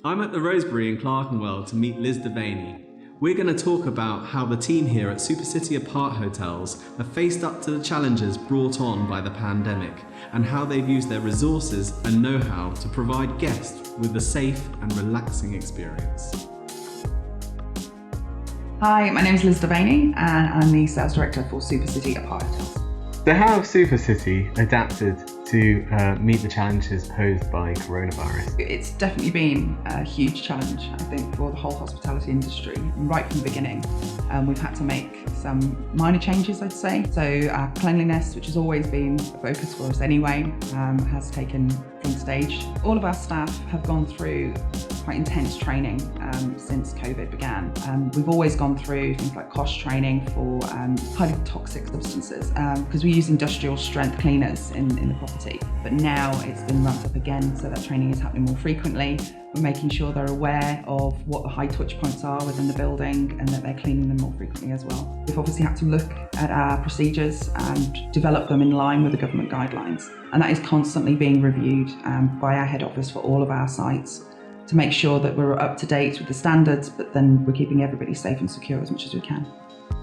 I'm at the Rosebury in Clerkenwell to meet Liz Devaney. We're going to talk about how the team here at Supercity Aparthotels have faced up to the challenges brought on by the pandemic and how they've used their resources and know-how to provide guests with a safe and relaxing experience. Hi, my name is Liz Devaney and I'm the Sales Director for Supercity Aparthotels. So how have Supercity adapted to meet the challenges posed by coronavirus? It's definitely been a huge challenge, I think, for the whole hospitality industry. Right from the beginning, we've had to make some minor changes, I'd say. So our cleanliness, which has always been a focus for us anyway, has taken front stage. All of our staff have gone through quite intense training since COVID began. We've always gone through things like COSH training for highly toxic substances because we use industrial strength cleaners in the property. But now it's been ramped up again, so that training is happening more frequently. We're making sure they're aware of what the high touch points are within the building and that they're cleaning them more frequently as well. We've obviously had to look at our procedures and develop them in line with the government guidelines. And that is constantly being reviewed by our head office for all of our sites to make sure that we're up to date with the standards, but then we're keeping everybody safe and secure as much as we can.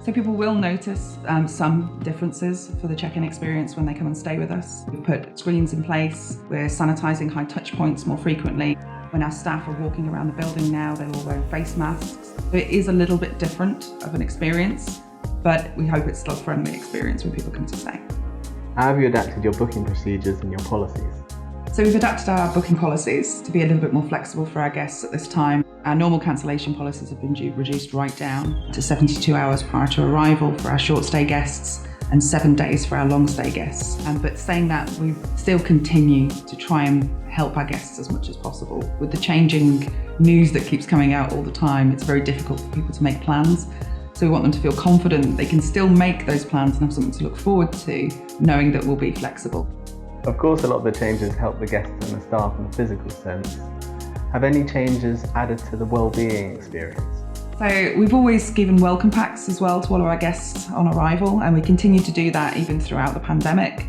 So people will notice some differences for the check-in experience when they come and stay with us. We've put screens in place, we're sanitising high touch points more frequently. When our staff are walking around the building now, they're all wearing face masks. So it is a little bit different of an experience, but we hope it's still a friendly experience when people come to stay. How have you adapted your booking procedures and your policies? So we've adapted our booking policies to be a little bit more flexible for our guests at this time. Our normal cancellation policies have been reduced right down to 72 hours prior to arrival for our short stay guests and 7 days for our long stay guests. But saying that, we still continue to try and help our guests as much as possible. With the changing news that keeps coming out all the time, it's very difficult for people to make plans. So we want them to feel confident that they can still make those plans and have something to look forward to, knowing that we'll be flexible. Of course, a lot of the changes help the guests and the staff in a physical sense. Have any changes added to the well-being experience? So we've always given welcome packs as well to all of our guests on arrival, and we continue to do that even throughout the pandemic.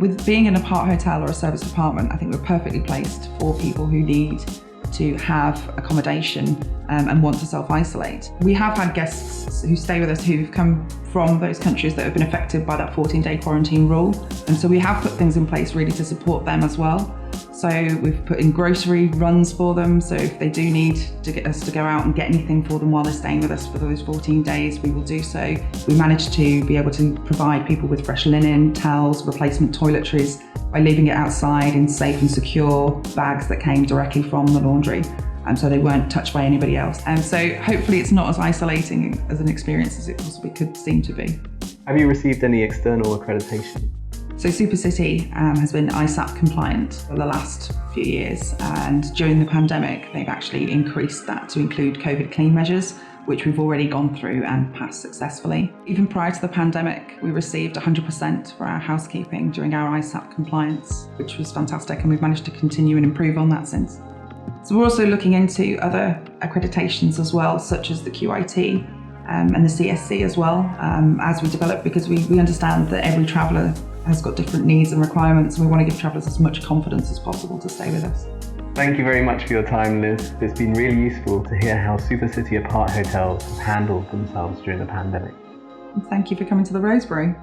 With being in an Aparthotel or a service department, I think we're perfectly placed for people who need to have accommodation and want to self-isolate. We have had guests who stay with us who've come from those countries that have been affected by that 14-day quarantine rule. And so we have put things in place really to support them as well. So we've put in grocery runs for them. So if they do need to get us to go out and get anything for them while they're staying with us for those 14 days, we will do so. We managed to be able to provide people with fresh linen, towels, replacement toiletries by leaving it outside in safe and secure bags that came directly from the laundry. So they weren't touched by anybody else. And so hopefully it's not as isolating as an experience as it possibly could seem to be. Have you received any external accreditation? So Supercity has been ISAP compliant for the last few years, and during the pandemic they've actually increased that to include COVID clean measures, which we've already gone through and passed successfully. Even prior to the pandemic, we received 100% for our housekeeping during our ISAP compliance, which was fantastic, and we've managed to continue and improve on that since. So we're also looking into other accreditations as well, such as the QIT and the CSC as well, as we develop, because we understand that every traveller has got different needs and requirements, and we want to give travellers as much confidence as possible to stay with us. Thank you very much for your time, Liz. It's been really useful to hear how Supercity Aparthotels have handled themselves during the pandemic. And thank you for coming to the Rosebury.